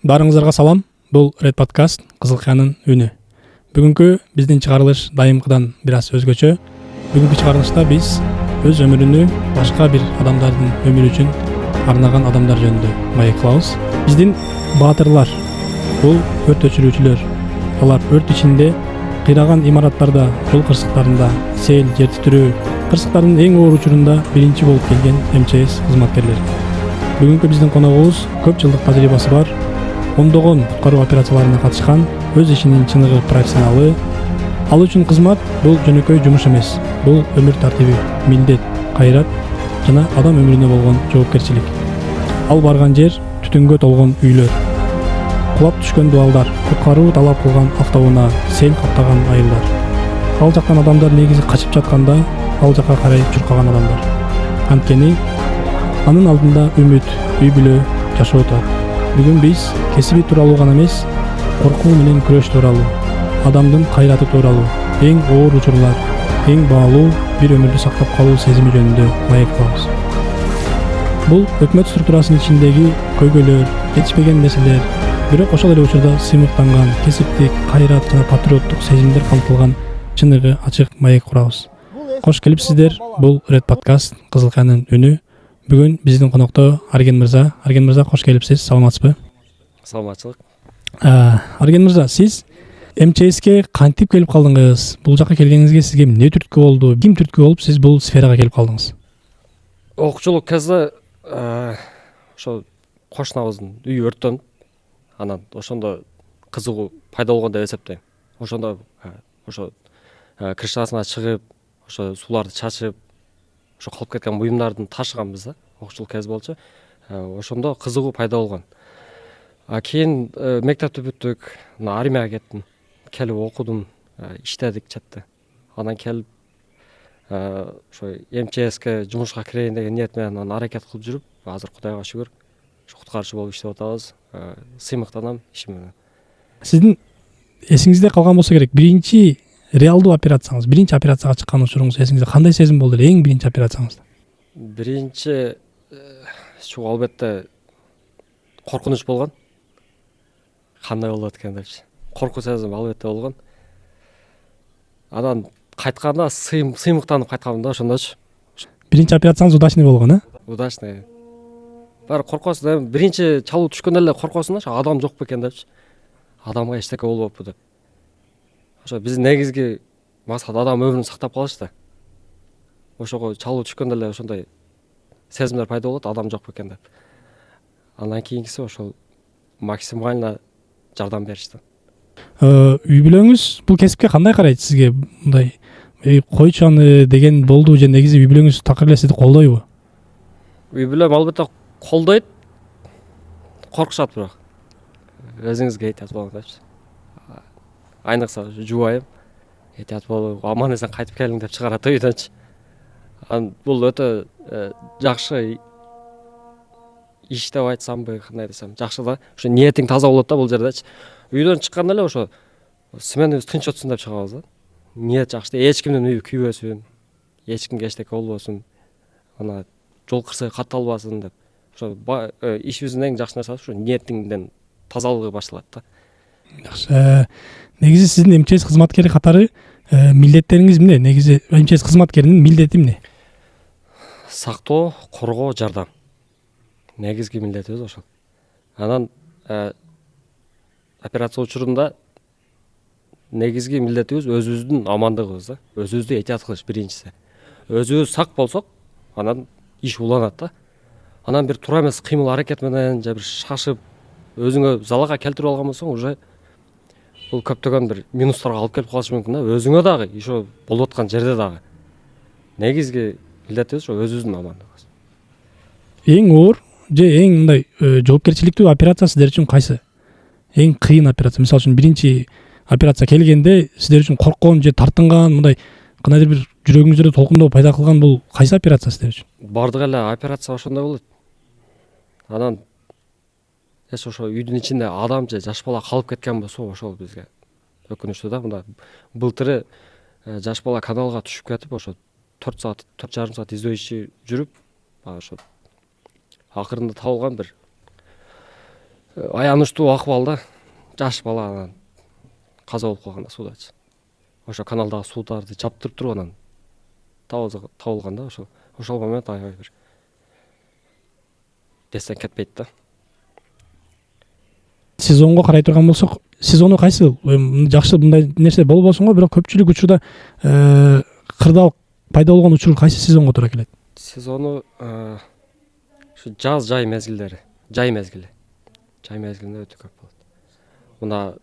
Баарыңыздарга салам. Бул Ред подкаст Кызыл Кыянын үнү. Бүгүнкү биздин чыгарылыш дайымкыдан бир аз өзгөчө. Бүгүнкү чыгарылышта биз өз өмүрүнү башка бир адамдардын өмүрү үчүн арнаган адамдар жөнүндө маектебиз. Биздин баатырлар бул өрт өчүрүүчүлөр. Алар өрт ичинде кыйраган имараттарда, жол кырсыктарында, сел, жер титирөө кырсыктардын эң оор учурунда биринчи болуп келген МЧС кызматкерлери. Бүгүнкү биздин коногубуз көп жылдык тажрыйбасы бар, ондогон куткаруу операцияларына катышкан, өз ишинин чыныгы профессионалы. Ал үчүн кызмат бул жөнөкөй жумуш эмес. Бул өмүр тартиби, милдет, кайрат жана адам өмүрүнө болгон жоопкерчилик. Ал барган жер түтүнгө толгон үйлөр, кулап түшкөн дубалдар, куткаруу талап кылган автоунаа, сел каптаган айылдар. Ал жактан адамдар негизи качып жатканда, ал жакка карай чуркаган адамдар. Анткени анын алдында үмүт, үй бүлө, жашоо турат. Бүгүн биз кесиби тууралуу гана эмес, коркуу менен күрөш тууралуу, адамдын кайраты тууралуу, эң оор учурлар, эң баалуу бир өмүрдү сактап калуу сезими жөнүндө маек кылабыз. Бул өкмөт структурасынын ичиндеги көйгөйлөр, жетишпеген нерселер, бирок ошол эле учурда сыймыктанган кесиптик, кайрат жана патриоттук сезимдер камтылган чыныгы ачык маек курабыз. Кош келипсиздер. Бул Ред подкаст Кызыл Кыянын үнү. Бүгүн биздин конокто Арген мырза. Арген мырза, кош келипсиз. Саламатсызбы? Саламатчылык. Арген мырза, сиз МЧСке кантип келип калдыңыз? Бул жакка келгениңизге сизге эмне түрткү болду? Ким түрткү болуп сиз бул сферага келип калдыңыз? Окуучулук кезде ошо кошунабыздын үйү өрттөнүп, анан ошондо кызыгуу пайда болгон деп эсептейм. Ошондо ошо крышасына чыгып, ошо сууларды чачып, ошо калып кеткен буюмдардын ташыганбыз да. Окуучулук кез болчу. Ошондо кызыгуу пайда болгон. Кийин мектепти бүттүк, армияга кеттим. Келип окудум, иштедик четте. Анан келип ошо МЧСке жумушка кирейин деген ниет менен анан аракет кылып жүрүп, азыр Кудайга шүгүр, ошо куткаруучу болуп иштеп атабыз. Сыймыктанам ишим менен. Сиздин эсиңизде калган болсо керек, биринчи реалдуу операцияңыз, биринчи операцияга чыккан учуруңуз эсиңизде кандай сезим болду эле, эң биринчи операцияңыз? Биринчи чогуу албетте коркунуч болгон. Кандай болот экен депчи. Коркуу сезим албетте болгон. Анан кайтканда сыймыктанып кайтканмын да, ошондочу. Биринчи операцияңыз удачный болгон, а? Удачный. Баары коркосуң, биринчи чалуу түшкөндө эле коркосуң да, ошо адам жок бекен депчи. Адамга эчтеке болбоппу деп. Ошо биздин негизги максат адам өмүрүн сактап калыш да. Ошого чалуу түшкөндө эле ошондой сезимдер пайда болот, адам жок бекен деп. Андан кийинкиси ошол максимально жардам беришти. Үй бүлөңүз бул кесипке кандай карайт сизге? Мындай койчу аны деген болду же негизи үй бүлөңүз такыр эле сизди колдойбу? Үй бүлөм албетте колдойт, коркушат бирок. Өзүңүзгө этият болуң депчи. Айныкса жубайым, этият болуп, аман эсен кайтып келиң деп чыгарат үйдөнчү. Бул өтө жакшы иш деп айтсамбы, кандай десем, жакшы да. Ошо ниетиң таза болот да бул жердечи. Үйдөн чыкканда эле ошо сменибиз тынч өтсүн деп чыгабыз да. Ниет жакшы, эч кимдин үйү күйбөсүн, эч кимге эчтеке болбосун, ана жол кырсыгы катталбасын деп. Ошо ишибиздин эң жакшы нерсеси ошо ниетиңден тазалыгы башталат да. Жакшы. Негизи сиздин МЧС кызматкери катары милдеттериңиз эмне? Негизи МЧС кызматкеринин милдети эмне? Сактоо, коргоо, жардам. Негизги милдетибиз ошол. Анан операция учурунда негизги милдетибиз өзүбүздүн амандыгыбыз да. Өзүбүздү этият кылыш биринчиси. Өзүбүз сак болсок, анан иш уланат да. Анан бир туура эмес кыймыл аракет менен же бир шашып өзүңө залалга келтирип алган болсоң, уже бул көптөгөн бир минустарга алып келип калышы мүмкүн да. Өзүңө дагы, ошо болуп аткан жерде дагы. Негизги милдетибиз ошо өзүбүздүн амандыгыбыз. Эң оор же эң мындай жоопкерчиликтүү операция сиздер үчүн кайсы? Эң кыйын операция. Мисалы үчүн биринчи операция келгенде сиздер үчүн корккон же тартынган, мындай кандайдыр бир жүрөгүңүздө толкундоо пайда кылган бул кайсы операция сиздер үчүн? Бардык эле операция ошондой болот. Анан ошо үйдүн ичинде адам же жаш бала калып кеткен болсо, ошол бизге өкүнүчтүү да. Мында былтыры жаш бала каналга түшүп кетип, ошо 4 саат, 4,5 саат издөөчү жүрүп, ошо акырында табылган бир аянычтуу акыбалда жаш бала анан каза болуп калган да суудачы. Ошо каналдагы суударды жаптырып туруп анан табылган да ошол момент аябай бир дестен кетпейт да. Сезонго карай турган болсок, сезону кайсы? Жакшы мындай нерсе болбосун го, бирок көпчүлүк учурда кырдаал пайда болгон учур кайсы сезонго туура келет? Сезону ушу жаз жай мезгилдери, жай мезгилинде өтө көп болот. Мына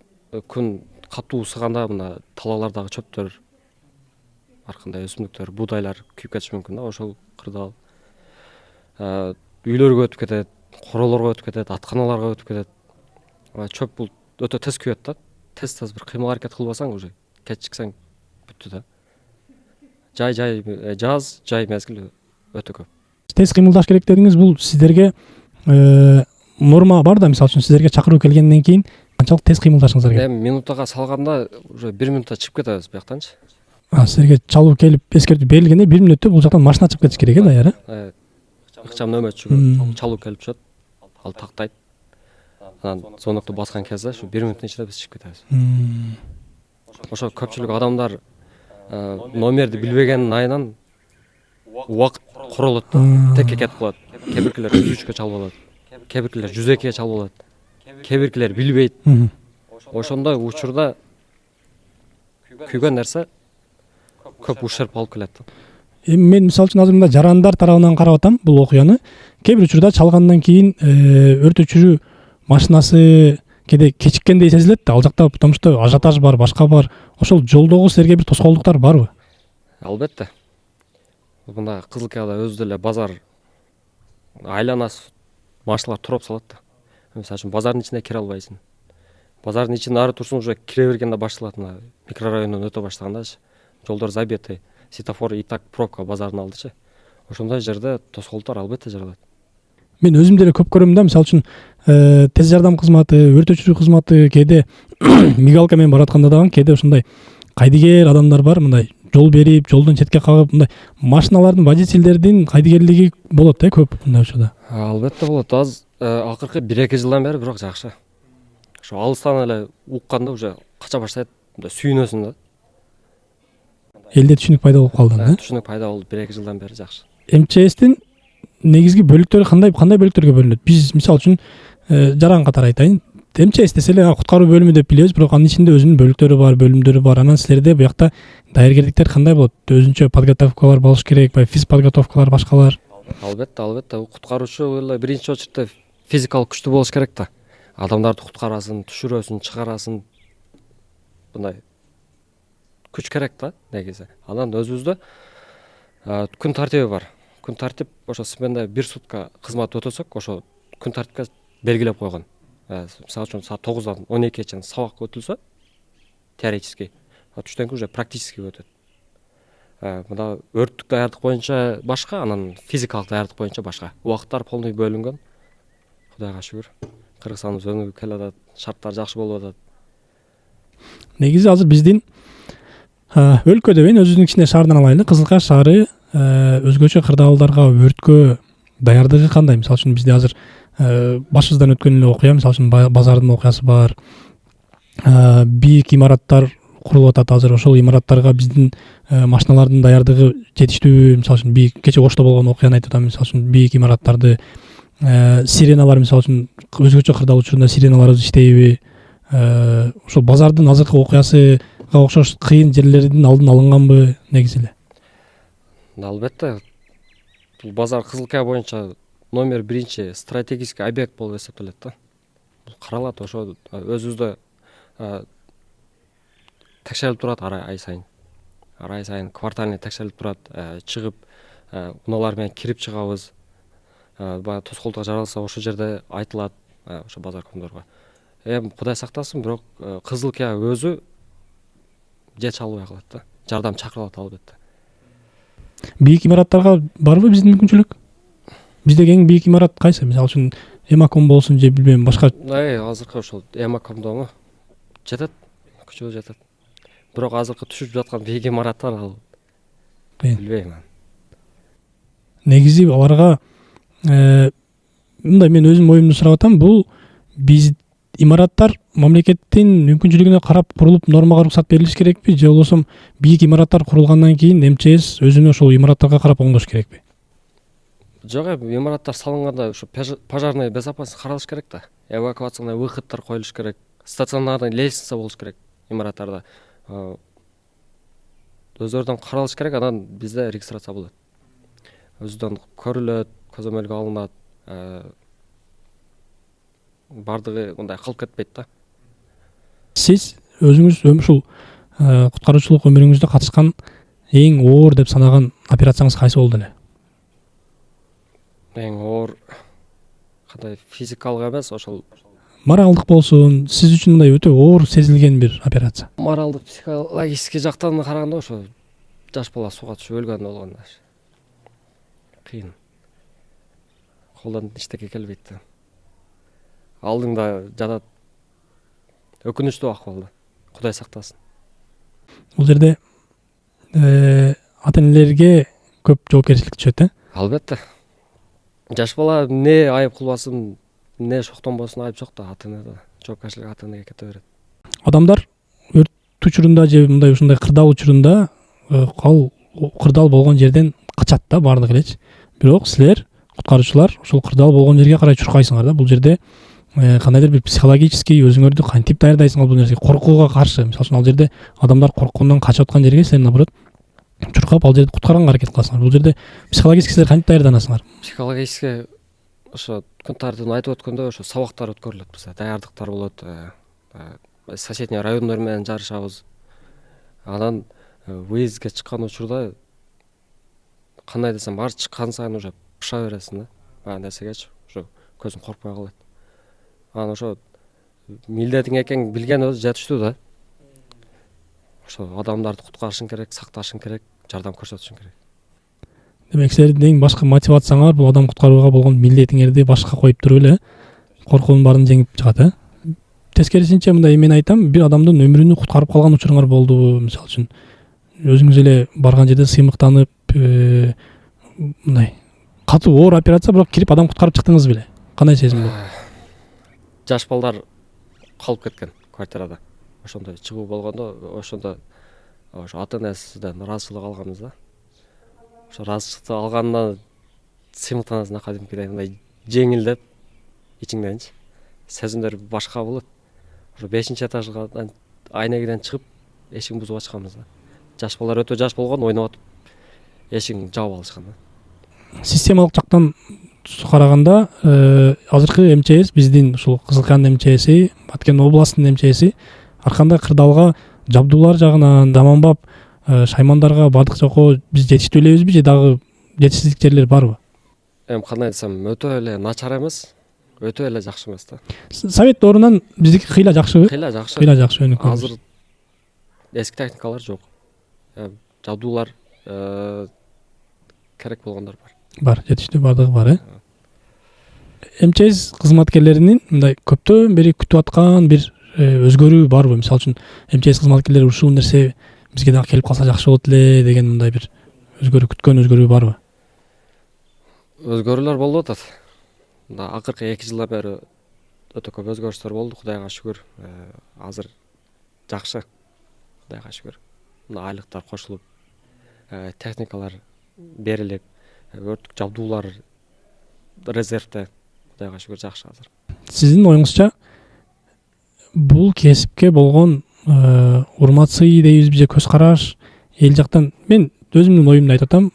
күн катуу ысыганда мына талаалардагы чөптөр, ар кандай өсүмдүктөр, буудайлар күйүп кетиши мүмкүн да. Ошол кырдаал үйлөргө өтүп кетет, королорго өтүп кетет, атканаларга өтүп кетет. Чөп бул өтө тез күйөт да. Тез бир кыймыл аракет кылбасаң уже кечиксең бүттү да. Жаз жай мезгили өтө көп. Тез кыймылдаш керек дедиңиз, бул сиздерге норма бар да, мисалы үчүн сиздерге чакыруу келгенден кийин канчалык тез кыймылдашыңыздар керек? Эми минутага салганда уже 1 минутта чыгып кетебиз бияктанчы. Сиздерге чалуу келип эскертүү берилгенде 1 минутта бул жактан машина чыгып кетиш керек даяр, Ыкчам нөмөтчүгө чалуу келип түшөт, ал тактайт. Анан звонокту баскан кезде ушу 1 минуттун ичинде биз чыгып кетебиз. Ошо көпчүлүк адамдар номерди билбегенин айынан убакыт курулат да, текке кетип калат. Кээ-биркилер 103-кө чалып алат, кээ-биркилер 102-ге чалып алат, кээ-биркилер билбейт. Ошондой учурда күйгөн нерсе көп ушерп алып келет. Эми мен мисалы үчүн азыр мында жарандар тарабынан карап атам бул окуяны. Кээ бир учурда чалгандан кийин өрт өчүрүү машинасы кээде кечиккендей сезилет да. Ал жакта потому что ажиотаж бар, башка бар. Ошол жолдогу силерге бир тоскоолдуктар барбы? Албетте. Мына Кызылкияда өзү деле базар айланасы машиналар туруп салат да. Мисалы үчүн базардын ичине кире албайсың. Базардын ичинде ары турсуң, уже кире бергенде башталат. Мына микрорайондон өтө баштагандачы. Жолдор забитый, светофор и так пробка базардын алдычы. Ошондой жерде тоскоолдуктар албетте жаралат. Мен өзүм деле көп көрөм да, мисалы үчүн тез жардам кызматы, өрт өчүрүү кызматы кээде мигалка менен баратканда дагы кээде ушундай кайдыгер адамдар бар, мындай жол берип, жолдон четке кагып, мындай машиналардын, водительдердин кайдыгерлиги болот да көп мындай учурда. Албетте болот. Аз акыркы 1-2 жылдан бери бирок жакшы. Ошо алыстан эле укканда уже кача баштайт, мындай сүйүнөсүң да. Элде түшүнүк пайда болуп калды, Түшүнүк пайда болду 1-2 жылдан бери жакшы. МЧСтин негизги бөлүктөрү кандай бөлүктөргө бөлүнөт? Биз мисалы үчүн жаран катары айтайын. МЧС десе эле куткаруу бөлүмү деп билебиз, бирок анын ичинде өзүнүн бөлүмдөрү бар. Анан силерде буякта даяргерликтер кандай болот? Өзүнчө подготовкалар болуш керек, физ подготовкалар, башкалар? Албетте. Куткаруучу эле биринчи очередте физикалык күчтүү болуш керек да. Адамдарды куткарасын, түшүрөсүн, чыгарасын. Мындай күч керек да негизи. Анан өзүбүздө күн тартиби бар. Күн тартип ошо сменде 1 сутка кызмат өтөсөк, ошо күн тартипке белгилеп койгон. Мисалы үчүн саат 9-дан 12-ге чейин сабак өтүлсө, теоретически, түштөн кийин уже практически өтөт. Мына өрттүк даярдык боюнча башка, анан физикалык даярдык боюнча башка. Убакыттар полный бөлүнгөн. Кудайга шүгүр. Кыргызстаныбыз өнүгүп келатат, шарттар жакшы болуп атат. Негизи азыр биздин өлкө деп өзүнүн ичинде шаардан алайлы, Кызылкая шаары өзгөчө кырдаалдарга, өрткө даярдыгы кандай? Мисалы үчүн бизде азыр башыбыздан өткөн эле окуя, мисалы үчүн базардын окуясы бар. Бийик имараттар курулуп атат азыр. Ошол имараттарга биздин машиналардын даярдыгы жетиштүүбү? Мисалы үчүн бийик кече Ошто болгон окуяны айтып атам. Мисалы үчүн бийик имараттарды, сиреналар, мисалы үчүн өзгөчө кырдаал учурунда сиреналарыбыз иштейби? Ошол базардын азыркы окуясыга окшош кыйын жерлердин алдын алынганбы негизи эле? Албетте. Бул базар Кызылкая боюнча номер 1 стратегический объект болуп эсептелет да. Бул каралат, ошо өзүбүздө текшерилип турат ай сайын. Ай сайын квартальный текшерилип турат, чыгып унаалар менен кирип чыгабыз. Баягы тоскоолдук жаралса ошол жерде айтылат ошо базар комдорго. Эми Кудай сактасын, бирок Кызылкая өзү же чалбай калат да. Жардам чакырылат албетте. Бийик имараттарга барбы биздин мүмкүнчүлүк? Бизде эң бийик имарат кайсы? Мисалы үчүн Эмаком болсун же билбейм, башка. Азыркы ошол Эмакомдоңу жетет, күчү жетет. Бирок азыркы түшүп жаткан бийик имараттар ал билбейм. Негизи аларга мындай, мен өзүм оюмду сурап атам, бул биз имараттар мамлекеттин мүмкүнчүлүгүнө карап курулуп нормага уруксат берилиш керекпи же болбосо бийик имараттар курулгандан кийин МЧС өзүнө ошол имараттарга карап оңдош керекпи? Жок, имараттар салынганда ушу пожарный безопасность каралыш керек да. Эвакуационный выходтар коюлуш керек, стационарный лестница болуш керек имараттарда. Өздөрүнөн каралыш керек, анан бизде регистрация болот. Өзүдөн көрүлөт, көзөмөлгө алынат. Бардыгы мындай калып кетпейт да. Сиз өзүңүз ушул куткаруучулук өмүрүңүздө катышкан эң оор деп санаган операцияңыз кайсы болду эле? Эң оор кандай физикалык эмес, ошол Моралдык болсун, сиз үчүн мындай өтө оор сезилген бир операция. моралдык, психологический жактан караганда ошо жаш бала сууга түшүп өлгөн болгондо кыйын. Колдон эчтеке келбейт да. Алдыңда жатат. Өкүнүчтүү акыбалда. Кудай сактасын. Бул жерде ата энелерге көп жоопкерчилик түшөт, Албетте. Жаш бала эмне айып кылбасын, эмне шоктонбосун айып жок да, ата энеде. Жоопкерчилик ата энеге кете берет. Адамдар өрт учурунда же мындай ушундай кырдаал учурунда ал кырдаал болгон жерден качат да баардыгы элечи. Бирок силер куткаруучулар ошол кырдаал болгон жерге карай чуркайсыңар да. Бул жерде кандайдыр бир психологический өзүңөрдү кантип даярдайсыңар бул нерсеге, коркууга каршы. Мисалы үчүн ал жерде адамдар корккондон качып аткан жерге силер наоборот чуркап ал жерди куткарганга аракет кыласыңар. Бул жерде психологически силер кантип даярданасыңар? Психологически ошо күнтардын айтып өткөндөй ошо сабактар өткөрүлөт бизде, даярдыктар болот. Соседний райондор менен жарышабыз. Анан выездге чыккан учурда кандай десем, ар чыккан сайын уже пыша бересиң да. Баягы нерсегечи, ошо көзүң коркпой калат. Анан ошо милдетиң экенин билген өзү жетиштүү да. Ошо адамдарды куткарышың керек, сакташың керек, жардам көрсөтүшүң керек. Демек силердин эң башкы мотивацияңар бул адам куткарууга болгон милдетиңерди башка коюп туруп эле коркуунун баарын жеңип чыгат, Тескерисинче мындай мен айтам, бир адамдын өмүрүнү куткарып калган учуруңар болдубу? Мисалы үчүн өзүңүз эле барган жерде сыймыктанып, мындай катуу оор операция, бирок кирип адам куткарып чыктыңыз беле? Кандай сезим болду? Жаш балдар калып кеткен квартирада. Ошондой чыгуу болгондо, ошондо ошо ата энесинен ыраазычылык алганбыз да. Ошо ыраазычылыкты алгандан сыймыктанасың кадимкидей, мындай жеңилдеп ичиңденчи. Сезимдер башка болот. Ошо 5-этажга айнегиден чыгып, эшигин бузуп ачканбыз да. Жаш балдар өтө жаш болгон, ойноп атып эшигин жаап алышкан да. Системалык жактан караганда азыркы МЧС, биздин ушул Кызылкаянын МЧСи, Баткен областынын МЧСи ар кандай кырдаалга жабдуулар жагынан заманбап шаймандарга бардык жокко биз жетиштүү элебизби же дагы жетишсиздик жерлер барбы? Кандай десем, өтө эле начар эмес, өтө эле жакшы эмес да. Совет доорунан биздики кыйла жакшыбы? Кыйла жакшы. Кыйла жакшы өнүккөн. Азыр эски техникалар жок. Жабдуулар керек болгондор бар. Бар, жетиштүү бардыгы бар, МЧС кызматкерлеринин мындай көптөн бери күтүп аткан бир өзгөрүү барбы? Мисалы үчүн МЧС кызматкерлери ушул нерсе бизге дагы келип калса жакшы болот эле деген мындай бир күткөн өзгөрүү барбы? Өзгөрүүлөр болуп атат. Акыркы 2 жылдан бери өтө көп өзгөрүштөр болду, Кудайга шүгүр. Азыр жакшы. Кудайга шүгүр. Айлыктар кошулуп, техникалар берилип, өрттүк жабдуулар резервде. Кудайга шүгүр жакшы азыр. Сиздин оюңузча бул кесипке болгон урматсый дейбизби же көз караш эл жактан, мен өзүмдүн оюмду айтып атам,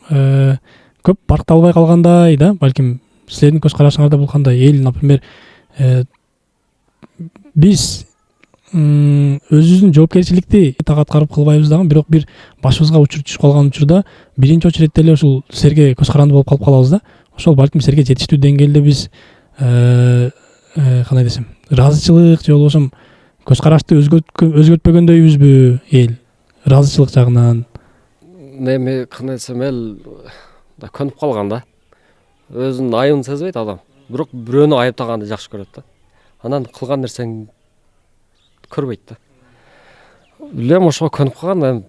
көп баркталбай калгандай да, балким силердин көз карашыңарда бул кандай? Эл, например, биз өзүбүздүн жоопкерчиликти так аткарып кылбайбыз дагы, бирок бир башыбызга учур түшүп калган учурда биринчи очередте эле ушул силерге көз каранды болуп калып калабыз да. Ошол балким силерге жетиштүү деңгээлде биз кандай десем, ыраазычылык же болбосо көз карашты өзгөртпөгөндөйбүзбү эл ыраазычылык жагынан? Эми кандай десем, эл көнүп калган да. Өзүнүн айыбын сезбейт адам, бирок бирөөнү айыптаганды жакшы көрөт да. Анан кылган нерсең көрбөйт да. Билем, ошого көнүп калган,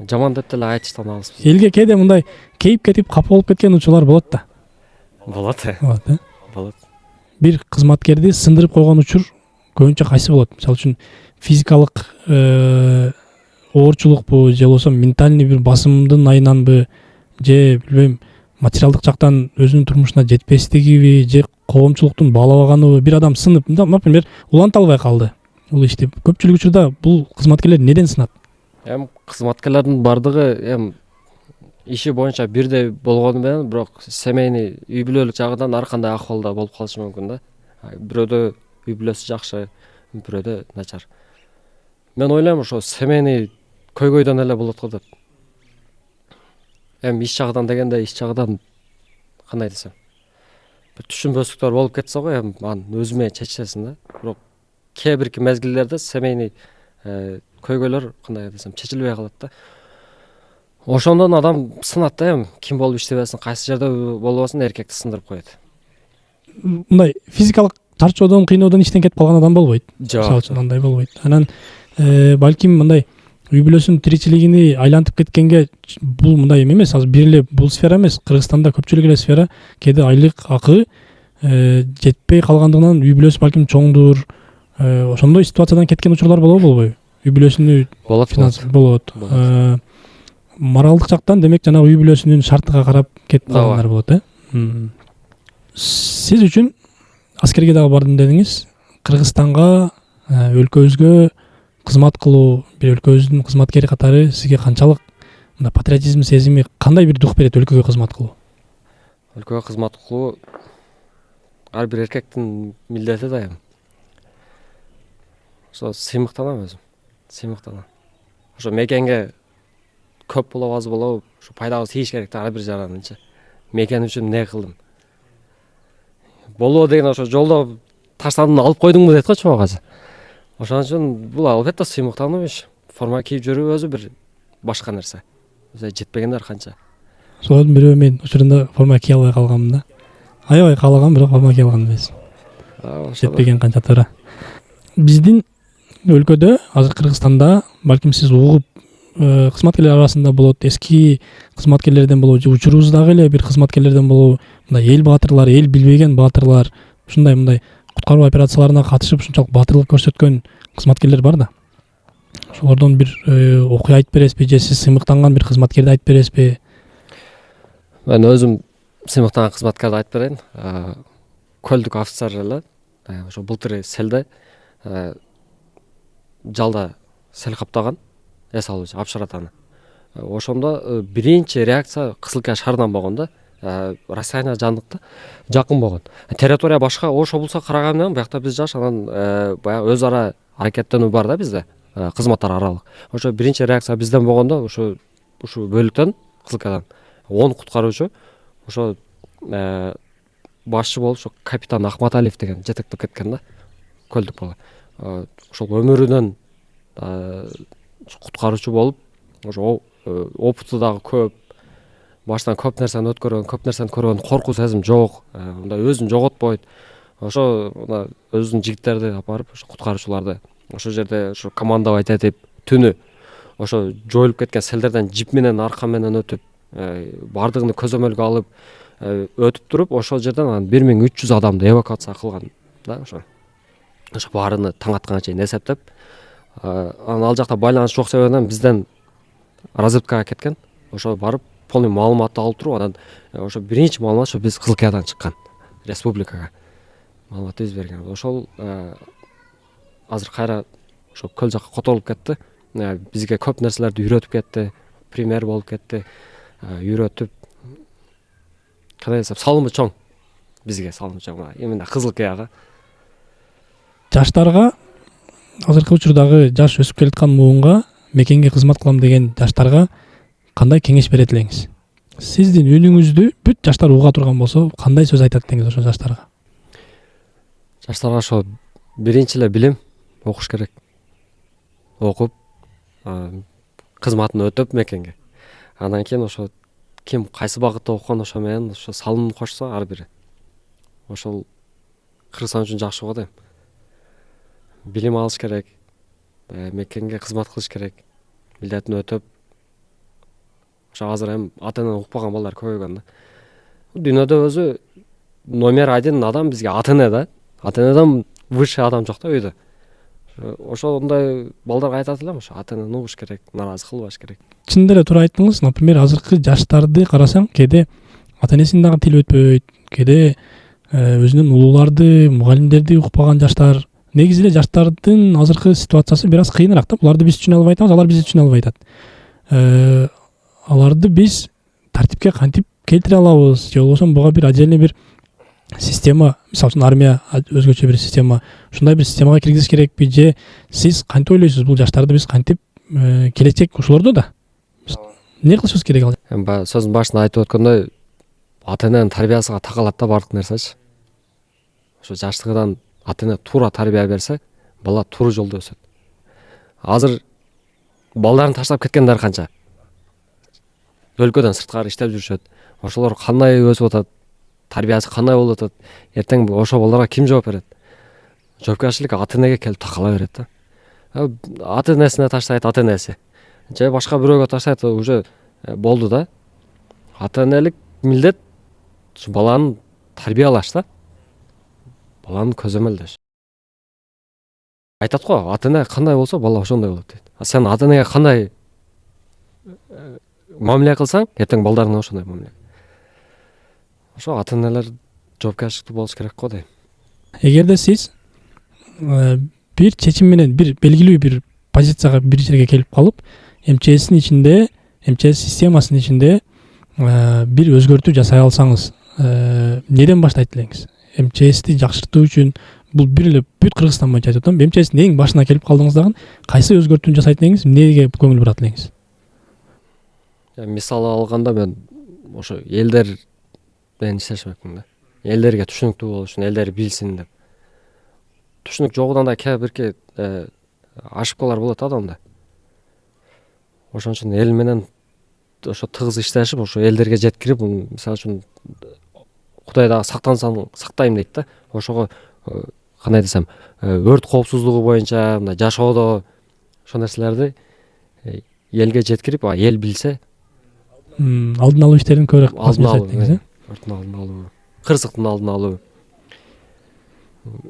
жаман деп деле айтыштан алыспыз. Элге кээде мындай кейип кетип капа болуп кеткен учурлар болот да. Болот. Болот. Болот. бир кызматкерди сындырып койгон учур көбүнчө кайсы болот? Мисалы үчүн физикалык оорчулукпу же болбосо ментальный бир басымдын айынан же билбейм материалдык жактан өзүнүн турмушуна жетпестигиби же коомчулуктун баалабаганыбы бир адам сынып, например, уланта албай калды бул ишти. Көпчүлүк учурда бул кызматкерлер неден сынат? Эми кызматкерлердин бардыгы иши боюнча бирдей болгону менен бирок семейный үй бүлөлүк жагынан ар кандай акыбалда болуп калышы мүмкүн да. Бирөөдө үй бүлөсү жакшы, бирөөдө начар. Мен ойлойм ошо семейный көйгөйдөн эле болот го деп. Эми иш жагынан дегенде иш жагынан кандай десем, бир түшүнбөстүктөр болуп кетсе го, эми аны өзү менен чечесиң да. Бирок кээ бирки мезгилдерде семейный көйгөйлөр кандай десем чечилбей калат да. Ошондон адам сынат да, эми ким болуп иштебесин, кайсы жерде болбосун эркекти сындырып коет. Мындай физикалык чарчоодон, кыйноодон иштен кетип калган адам болбойт. Мисалы үчүн Жок. андай болбойт. Анан балким мындай үй бүлөсүнүн тиричилигини айлантып кеткенге бул мындай эмес, азыр бир эле бул сфера эмес, Кыргызстанда көпчүлүк эле сфера кээде айлык акы жетпей калгандыгынан үй бүлөсү балким чоңдур, ошондой ситуациядан кеткен учурлар болобу? Үй бүлөсүнү Болот. болот. Моралдык жактан демек жанагы үй бүлөсүнүн шартыга карап кетип калгандар болот, Сиз үчүн аскерге дагы бардым дедиңиз. Кыргызстанга, өлкөбүзгө кызмат кылуу, бир өлкөбүздүн кызматкери катары сизге канчалык мына патриотизм сезими, кандай бир дух берет өлкөгө кызмат кылуу? Өлкөгө кызмат кылуу ар бир эркектин милдети да эми. Ошо сыймыктанам өзүм. Сыймыктанам. Ошо мекенге көп болобу, аз болобу, ушу пайдабы тийиш керек да ар бир жаранынчы. Мекен үчүн эмне кылдым? Болобу деген ошо жолдо таштандың алып койдуңбу дейт го чоң азы. Ошон үчүн бул албетте сыймыктануу иш. Форма кийип жүрүү өзү бир башка нерсе. Өзү жетпегендер канча. Солордун бирөө мен учурунда форма кие албай калганмын да. Аябай каалагам, бирок форма кие алган эмес. Жетпеген канча туура. Биздин өлкөдө, азыр Кыргызстанда, балким сиз угуп, кызматкерлер арасында болот, эски кызматкерлерден болобу, же учурубуздагы эле бир кызматкерлерден болобу, мындай эл баатырлары, эл билбеген баатырлар, ушундай мындай куткаруу операцияларына катышып ушунчалык баатырлык көрсөткөн кызматкерлер бар да. Ошолордон бир окуя айтып бересизби, же сиз сыймыктанган бир кызматкерди айтып бересизби? Мен өзүм сыймыктанган кызматкерди айтып берейин. Көлдүк офицер эле. Ошо былтыр селде жалда сел каптаган, эс алуучу Апшаратаны. Ошондо биринчи реакция Кызылкия шаарынан болгон да. Россияга жандыкта жакын болгон. Территория башка, ошо болсо караган менен биякта биз жаш, анан баягы өз ара аракеттенүү бар да бизде, кызматтар аралык. Ошо биринчи реакция бизден болгондо ушу бөлүктөн, Кызылкиядан 10 куткаруучу, ошо башчы болуп, ошо капитан Ахматалиев деген жетектеп кеткен да. Көлдүк бала. Ошол өмүрүнөн куткаруучу болуп, ошо опыты дагы көп, баштан көп нерсени өткөргөн, көп нерсени көргөн, коркуу сезим жок, мындай өзүн жоготпойт. Ошо өзүнүн жигиттерди алып барып, ошо куткаруучуларды ошол жерде ошо командабайт этип, түнү ошо жоюлуп кеткен селдерден жип менен, аркан менен өтүп, бардыгын көзөмөлгө алып, өтүп туруп, ошол жерден анан 1300 адамды эвакуация кылган да, ошо баарыны таң атканга чейин эсептеп, анан ал жакта байланыш жок себебинен бизден разведкага кеткен. Ошо барып полный маалыматты алып туруп, анан ошо биринчи маалымат ошо биз Кызылкиядан чыккан, республикага маалыматты биз берген. Ошол азыр кайра ошо көл жакка которулуп кетти. Бизге көп нерселерди үйрөтүп кетти, пример болуп кетти, үйрөтүп, кандай десем, салымы чоң. Бизге салымы чоң, именно Кызылкияга. Жаштарга, азыркы учурдагы жаш өсүп келаткан муунга, мекенге кызмат кылам деген жаштарга кандай кеңеш берет элеңиз? Сиздин үнүңүздү бүт жаштар уга турган болсо, кандай сөз айтат элеңиз ошо жаштарга? Жаштарга ошо биринчи эле билим окуш керек. Окуп, кызматын өтөп мекенге. Андан кийин ошо ким кайсы багытта окуган, ошо менен ошо салымын кошсо ар бири. Ошол Кыргызстан үчүн жакшы го дейм. Билим алыш керек, мекенге кызмат кылыш керек, милдетин өтөп. Ошо азыр эми ата энени укпаган балдар көбөйгөн да. Дүйнөдө өзү номер один адам бизге ата эне да. Ата энеден выше адам жок да үйдө. Ошондой балдарга айтат элем, ошо ата энени угуш керек, нааразы кылбаш керек. Чынында эле туура айттыңыз. Например, азыркы жаштарды карасаң, кээде ата энесинин дагы тили өтпөйт, кээде өзүнүн улууларды, мугалимдерди укпаган жаштар. Негизи эле жаштардын азыркы ситуациясы бир аз кыйыныраак да. Буларды биз түшүнө албай атабыз, алар бизди түшүнө албай атат. Аларды биз тартипке кантип келтире алабыз, же болбосо буга бир отдельный бир система, мисалы үчүн армия өзгөчө бир система, ушундай бир системага киргизиш керекпи, же сиз кантип ойлойсуз, бул жаштарды биз кантип келечек ушулордо да эмне кылышыбыз керек? Баягы сөздүн башында айтып өткөндөй, ата эненин тарбиясыга такалат да баардык нерсечи. Ошо жаштыгынан ата эне туура тарбия берсе, бала туура жолдо өсөт. Азыр балдарын таштап кеткендер канча? Өлкөдөн сырткары иштеп жүрүшөт. Ошолор кандай өсүп атат? Тарбиясы кандай болуп атат? Эртең ошо балдарга ким жооп берет? Жоопкерчилик ата энеге келип такала берет да. Ата энесине таштайт ата энеси. Же башка бирөөгө таштайт, уже болду да. Ата энелик милдет баланы тарбиялаш да. Баланы көзөмөлдөш. Айтат го, ата эне кандай болсо, бала ошондой болот дейт. Сен ата энеге кандай мамиле кылсаң, эртең балдарыңа ошондой мамиле. Ошо ата энелер жоопкерчиликтүү болуш керек го дейм. Эгерде сиз бир чечим менен бир белгилүү бир позицияга бир жерге келип калып, МЧСтин ичинде, МЧС системасынын ичинде бир өзгөртүү жасай алсаңыз, неден баштайт элеңиз? МЧСти жакшыртуу үчүн бул бир эле бүт Кыргызстан боюнча айтып атам. МЧСтин эң башына келип калдыңыз дагы кайсы өзгөртүүнү жасайт элеңиз, эмнеге көңүл бурат элеңиз? Мисалы алганда мен ошо элдер менен иштешмекмин да. Элдерге түшүнүктүү болуш үчүн, элдер билсин деп. Түшүнүк жогунан да кээ бирки ошибкалар болот адамда. Ошон үчүн эл менен ошо тыгыз иштешип, ошо элдерге жеткирип, мисалы үчүн Кудай дагы сактансаң сактайм дейт да. Ошого кандай десем, өрт коопсуздугу боюнча, мындай жашоодо ошол нерселерди элге жеткирип, эл билсе, алдын алуу иштерин көбүрөөк алдын алуу, өрттүн алдын алуу, кырсыктын алдын алуу.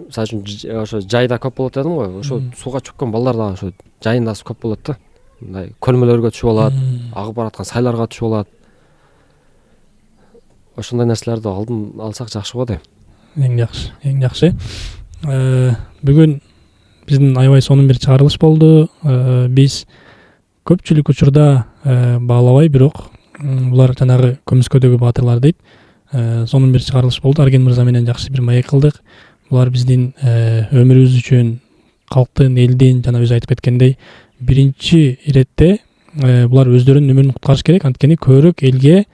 Мисалы үчүн ошо жайда көп болот дедим го, ошо сууга чөккөн балдар дагы ошо жайында көп болот да. Мындай көлмөлөргө түшүп алат, агып бараткан сайларга түшүп алат. Ошондой нерселерди алдын алсак жакшы го дейм. Эң жакшы, эң жакшы. Бүгүн биздин аябай сонун бир чыгарылыш болду. Биз көпчүлүк учурда баалабай, бирок булар жанагы көмүскөдөгү баатырлар дейт. Сонун бир чыгарылыш болду. Арген мырза менен жакшы бир маек кылдык. Булар биздин өмүрүбүз үчүн, калктын, элдин, жана өзү айтып кеткендей, биринчи иретте булар өздөрүнүн өмүрүн куткарыш керек. Анткени көбүрөөк элге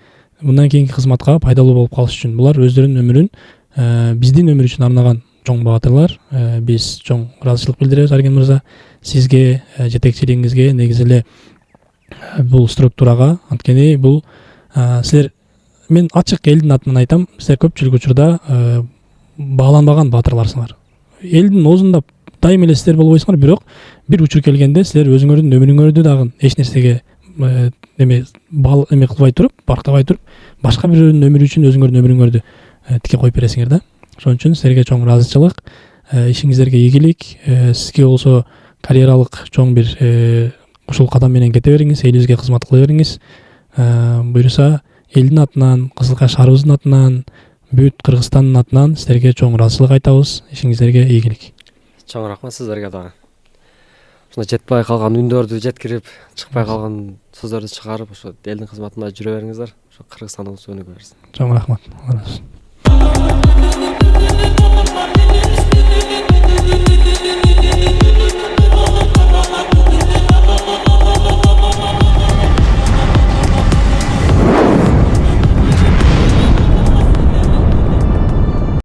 мындан кийинки кызматка пайдалуу болуп калыш үчүн. Булар өздөрүнүн өмүрүн биздин өмүр үчүн арнаган чоң баатырлар. Биз чоң ыраазычылык билдиребиз Арген мырза сизге, жетекчилигиңизге, негизи эле бул структурага. Анткени бул силер, мен ачык элдин атынан айтам, силер көпчүлүк учурда бааланбаган баатырларсыңар. Элдин оозунда дайым эле силер болбойсуңар, бирок бир учур келгенде силер өзүңөрдүн өмүрүңөрдү дагы эч нерсеге эме кылбай туруп, барктабай туруп, башка бирөөнүн өмүрү үчүн өзүңөрдүн өмүрүңөрдү тике коюп бересиңер да. Ошон үчүн силерге чоң ыраазычылык, ишиңиздерге ийгилик, сизге болсо карьералык чоң бир ушул кадам менен кете бериңиз, элибизге кызмат кыла бериңиз. Буюрса элдин атынан, Кызылкая шаарыбыздын атынан, бүт Кыргызстандын атынан силерге чоң ыраазычылык айтабыз. Ишиңиздерге ийгилик. Чоң рахмат сиздерге дагы. Ушундай жетпей калган үндөрдү жеткирип, чыкпай калган сөздөрдү чыгарып, ошо элдин кызматында жүрө бериңиздер. Ошо Кыргызстандын өнүгө берсин. Чоң рахмат.